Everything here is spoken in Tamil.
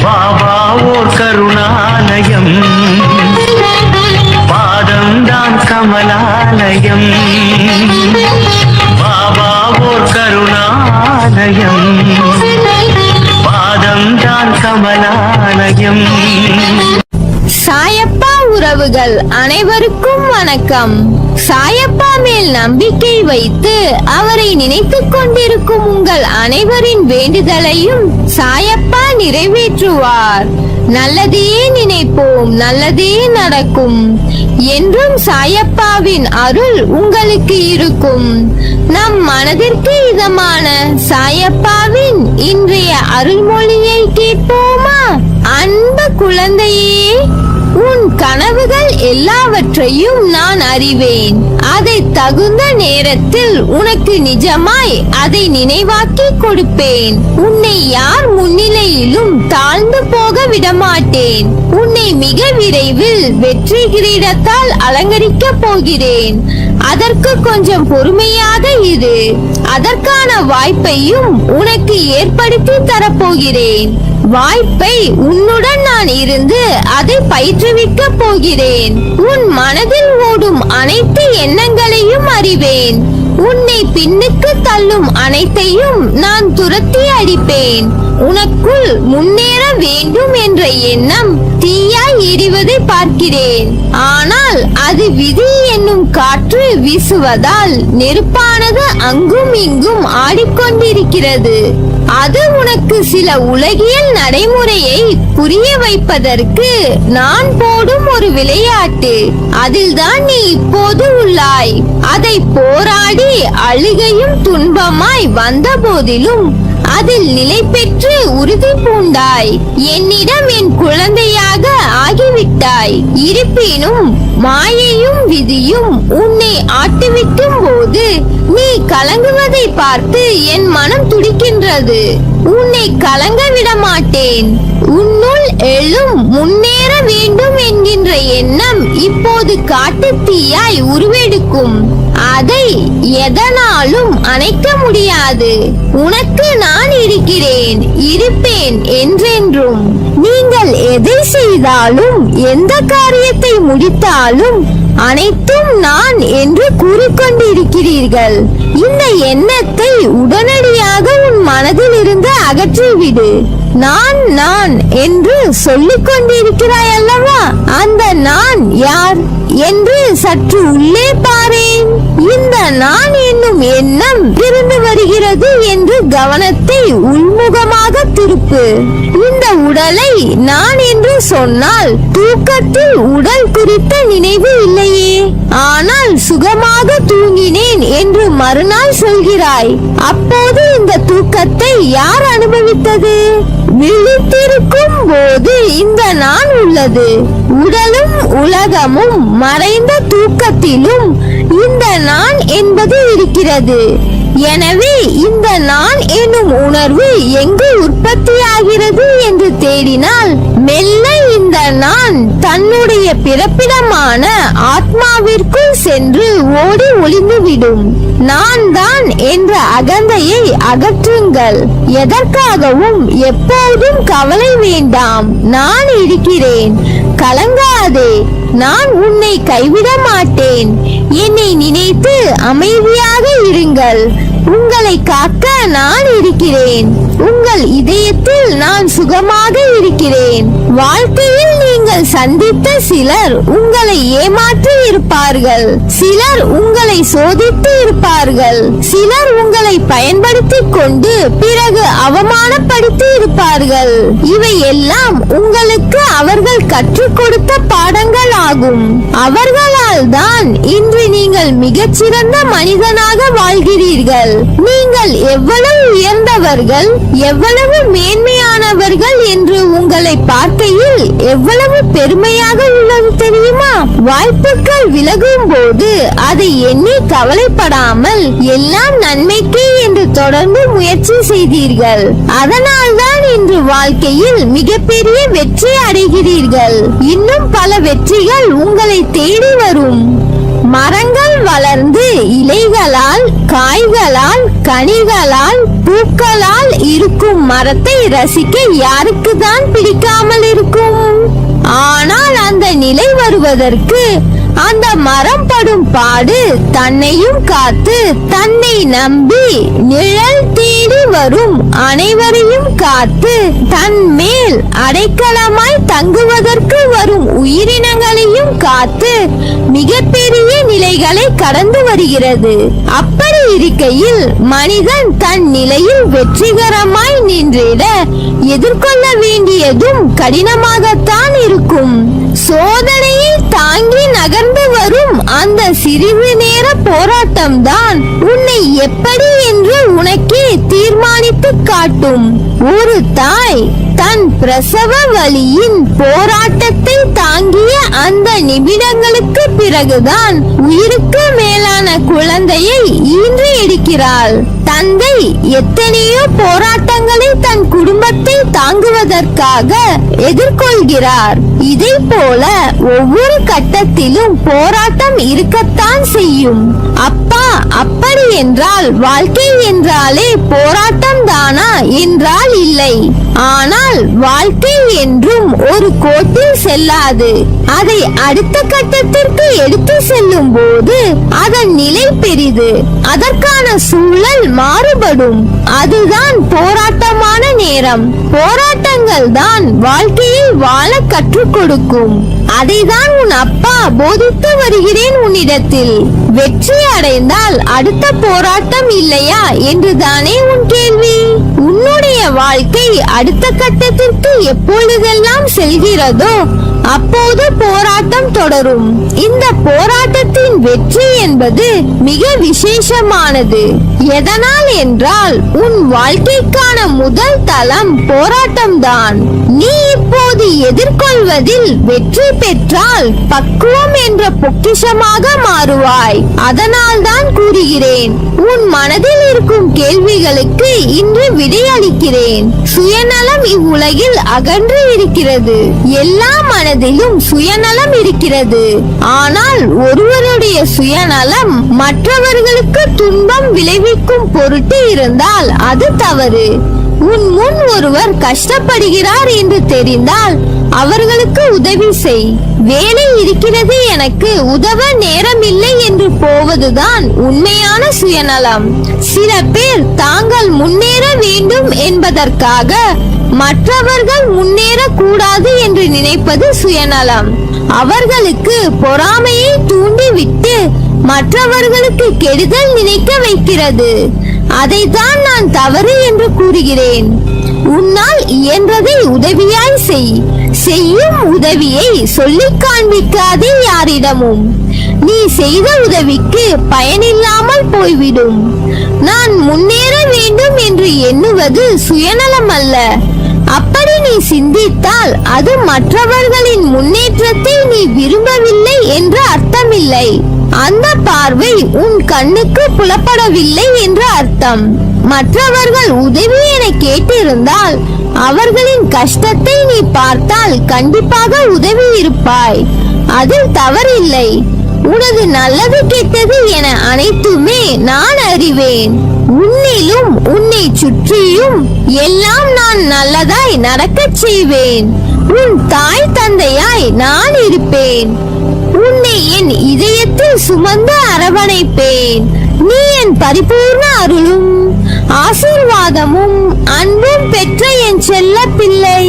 பாபா ஓர் கருணாலயம், பாதம்தான் கமலாலயம். பாபா ஓர் கருணாலயம், பாதம்தான் கமலாலயம். சாயப்பா உறவுகள் அனைவருக்கும் வணக்கம். சாயப்பா மேல் நம்பிக்கை வைத்து அவரை நினைத்துக் கொண்டிருக்கும் உங்கள் அனைவரின் வேண்டுதலையும் சாயப்பா நிறைவேற்றுவார். நல்லதையே நினைப்போம், நல்லதே நடக்கும். என்றும் சாயப்பாவின் அருள் உங்களுக்கு இருக்கும். நம் மனதிற்கு இதமான சாயப்பாவின் இன்றைய அருள்மொழியை கேட்போமா? அன்பு குழந்தையே, உன் கனவுகள் எல்லாவற்றையும் நான் அறிவேன். அதை தகுந்த நேரத்தில் உனக்கு நிஜமாய் அதை நினைவாக்கி கொடுப்பேன். உன்னை யார் முன்னிலையிலும் தாழ்ந்து போக விடமாட்டேன். உன்னை மிக விரைவில் வெற்றி கிரீடத்தால் அலங்கரிக்க போகிறேன். அதற்கு கொஞ்சம் பொறுமையாக இரு. அதற்கான வாய்ப்பையும் உனக்கு ஏற்படுத்தி தரப்போகிறேன். வாய்ப்பை உன்னுடன் நான் இருந்து அதை பயிற்றுவிக்க போகிறேன். உன் மனதில் ஓடும் அனைத்து எண்ணங்களையும் அறிவேன். உன்னை பின்னுக்கு தள்ளும் அனைத்தையும் நான் துரத்தி அடிப்பேன். உனக்குள் முன்னேற வேண்டும் என்ற எண்ணம் தீயாய் எரிவதை பார்க்கிறேன். ஆனால் அது விதி என்னும் காற்று வீசுவதால் நெருப்பானது அங்கும் இங்கும் ஆடிக்கொண்டிருக்கிறது. அது உனக்கு சில உலகியல் நடைமுறையை புரிய வைப்பதற்கு நான் போடும் ஒரு விளையாட்டு. அதில்தான் நீ இப்போது உள்ளாய். அதை போராடி அழுகையும் துன்பமாய் வந்த போதிலும் அதில் நிலை பெற்று உறுதி பூண்டாய். என்னிடம் என் குழந்தையாக ஆகிவிட்டாய். இருப்பினும் மாயையும் விதியும் உன்னை ஆட்டுவிக்கும் போது நீ கலங்குவதை பார்த்து என் மனம் துடிக்கின்றது. உன்னை கலங்க விட மாட்டேன். உன்னுள் எழும் முன்னேற வேண்டும் என்கின்ற எண்ணம் இப்போது காட்டு தீயாய் உருவெடுக்கும். அதை எதனாலும் அணைக்க முடியாது. உனக்கு நான் இருக்கிறேன், இருப்பேன் என்றென்றும். நீங்கள் எதை செய்தாலும் எந்த காரியத்தை முடித்தாலும் அனைத்தும் நான் என்று கூறிக்கொண்டிருக்கிறீர்கள். இந்த எண்ணத்தை உடனடியாக உன் மனதில் இருந்து அகற்றிவிடு. நான் நான் என்று சொல்லிக் கொண்டிருக்கிறாய் அல்லவா? அந்த நான் யார் என்று சற்று உள்ளே பாரேன். இந்த நான் என்னும் எண்ணம் இருந்து வருகிறது என்று கவனத்தை உள்முகமாக திருப்பு. இந்த உடலை நான் என்று சொன்னால் தூக்கத்தில் உடல் குறித்த நினைவு இல்லையே. ஆனால் சுகமாக தூங்கினேன் என்று மறுநாள் சொல்கிறாய். அப்போது இந்த தூக்கத்தை யார் அனுபவித்தது? விழித்திருக்கும் போது இந்த நான் உள்ளது. உடலும் உலகமும் மறைந்த தூக்கத்திலும் இந்த நான் என்பது இருக்கிறது. எனவே இந்த நான் என்னும் உணர்வு எங்கு உற்பத்தியாகிறது என்று தேடினால் மெல்ல இந்த நான் தன்னுடைய பிறப்பிடமான ஆத்மாவிற்குள் சென்று ஓடி ஒளிந்துவிடும். நான் தான் என்ற அகந்தையை அகற்றுங்கள். எதற்காகவும் எப்போதும் கவலை வேண்டாம். நான் இருக்கிறேன், கலங்காதே. நான் உன்னை கைவிட மாட்டேன். என்னை நினைத்து அமைதியாக இருங்கள். உங்களை காக்க நான் இருக்கிறேன். உங்கள் இதயத்தில் நான் சுகமாக இருக்கிறேன். வாழ்க்கையில் நீங்கள் சந்தித்த சிலர் உங்களை ஏமாற்றி இருப்பார்கள். சிலர் உங்களை சோதித்து இருப்பார்கள். சிலர் உங்களை பயன்படுத்திக் கொண்டு பிறகு அவமானப்படுத்தி இருப்பார்கள். இவை எல்லாம் உங்களுக்கு அவர்கள் கற்றுக் கொடுத்த பாடங்கள் ஆகும். அவர்களால் தான் இன்று நீங்கள் மிகச்சிறந்த மனிதனாக வாழ்கிறீர்கள். நீங்கள் எவ்வளவு உயர்ந்தவர்கள், எவ்வளவு மேன்மையானவர்கள் என்று உங்களை பார்க்கையில் எவ்வளவு பெருமையாக உள்ளது தெரியுமா? வாய்ப்புகள் விலகும் போது அதை எண்ணி கவலைப்படாமல் எல்லாம் நன்மைக்கே என்று தொடர்ந்து முயற்சி செய்தீர்கள். அதனால்தான் இன்று வாழ்க்கையில் மிகப்பெரிய வெற்றி அடைகிறீர்கள். இன்னும் பல வெற்றிகள் உங்களை தேடி வரும். மரங்கள் வளர்ந்து இலைகளால், காய்களால், கனிகளால், பூக்களால் இருக்கும் மரத்தை ரசிக்க யாருக்குதான் பிடிக்காமல் இருக்கும்? ஆனால் அந்த நிலை வருவதற்கு அந்த மரம் படும் பாடு தன்னையும் காத்து, தன்னை நம்பி நிழல் தேடி வரும் அனைவரையும் காத்து, தன் மேல் அடைக்கலமாய் தங்குவதற்கு வரும் உயிரினங்களையும் காத்து மிகப்பெரிய நிலைகளை கடந்து வருகிறது. அப்படி இருக்கையில் மனிதன் தன் நிலையில் வெற்றிகரமாய் நின்றிட எதிர்கொள்ள வேண்டியதும் கடினமாகத்தான் இருக்கும். சோதனையை தாங்கி நகர்ந்து வரும் அந்த சிறிது நேர போராட்டம்தான் உன்னை எப்படி என்று உனக்கே தீர்மானித்து காட்டும். ஒரு தாய் தன் பிரசவ வலியின் போராட்டத்தை தாங்கிய அந்த நிமிடங்களுக்கு பிறகுதான் உயிருக்கு மேலான குழந்தையை ஈன்று எடுக்கிறாள். தந்தை எத்தனையோ போராட்டங்களை தன் குடும்பத்தை தாங்குவதற்காக எதிர்கொள்கிறார். இதை போல ஒவ்வொரு கட்டத்திலும் போராட்டம் இருக்கத்தான் செய்யும். அப்பா, அப்படி என்றால் வாழ்க்கை என்றாலே போராட்டம் தானா என்றால் இல்லை. ஆனால் வாழ்க்கை என்றும் ஒரு கோட்டில் செல்லாது. அதை அடுத்த கட்டத்திற்கு எடுத்து செல்லும் போது அதன் நிலை பெரிது. அதற்கான சூழல் மாறுபடும். அதுதான் போராட்டமான நேரம். போராட்டங்கள் தான் வாழ்க்கையை வாழ கற்றுக் கொடுக்கும். அதைதான் உன் அப்பா போதித்து வருகிறேன் உன்னிடத்தில். வெற்றி அடைந்தால் அடுத்த போராட்டம் இல்லையா என்றுதானே உன் கேள்வி. உன்னுடைய வாழ்க்கை அடுத்த கட்டத்திற்கு எப்பொழுதெல்லாம் செல்கிறதோ அப்போது போராட்டம் தொடரும். இந்த போராட்டத்தின் வெற்றி என்பது மிக விசேஷமானது. எதனால் என்றால் உன் வாழ்க்கைக்கான முதல் தளம் போராட்டம்தான். நீ இப்போது எதிர்கொள்வதில் வெற்றி பெற்றால் பக்குவம் என்ற பொக்கிஷமாக மாறுவாய். அதனால் தான் கூறுகிறேன், உன் மனதில் இருக்கும் கேள்விகளுக்கு இன்று விடையளிக்கிறேன். சுயநலம் இவ்வுலகில் அகன்று இருக்கிறது. எல்லா மனதிலும் சுயநலம் இருக்கிறது. ஆனால் ஒருவருடைய சுயநலம் மற்றவர்களுக்கு துன்பம் விளைவிக்கும் பொருட்டு இருந்தால் அது தவறு. உன் முன் ஒருவர் கஷ்டப்படுகிறார் என்று தெரிந்தால் அவர்களுக்கு உதவி செய். வேலை இருக்கிறது, எனக்கு உதவ நேரமில்லை என்று போவதுதான் உண்மையான சுயநலம். சில பேர் தாங்கள் முன்னேற வேண்டும் என்பதற்காக மற்றவர்கள் முன்னேற கூடாது என்று நினைப்பது சுயநலம். அவர்களுக்கு பொறாமையை தூண்டிவிட்டு மற்றவர்களுக்கு கெடுதல் நினைக்க வைக்கிறது. அதைத்தான் நான் தவறு என்று கூறுகிறேன். உன்னால் இயன்றதை உதவியாய் செய். செய்யும் உதவியை சொல்லிக் காண்பிக்காதே யாரிடமும். நீ செய்த உதவிக்கு பயனில்லாமல் போய்விடும். நான் முன்னேற வேண்டும் என்று எண்ணுவது சுயநலம் அல்ல. அப்படி நீ சிந்தித்தால் அது மற்றவர்களின் முன்னேற்றத்தை நீ விரும்பவில்லை என்று அர்த்தமில்லை. அந்த பார்வை உன் கண்ணுக்கு புலப்படவில்லை என்று அர்த்தம். மற்றவர்கள் உதவி என கேட்டிருந்தால் அவர்களின் கஷ்டத்தை நீ பார்த்தால் கண்டிப்பாக உதவி இருப்பாய். அதில் தவறில்லை. உனது நல்லது கெட்டது என அனைத்துமே நான் அறிவேன். உன்னிலும் உன்னை சுற்றியும் எல்லாம் நான் நல்லதாய் நடக்கச் செய்வேன். உன் தாய் தந்தையாய் நான் இருப்பேன். உன்னை என் இதயத்தில் சுமந்து அரவணைப்பேன். நீ என் பரிபூர்ண அருளும் ஆசீர்வாதமும் அன்பும் பெற்ற என் செல்ல பிள்ளை.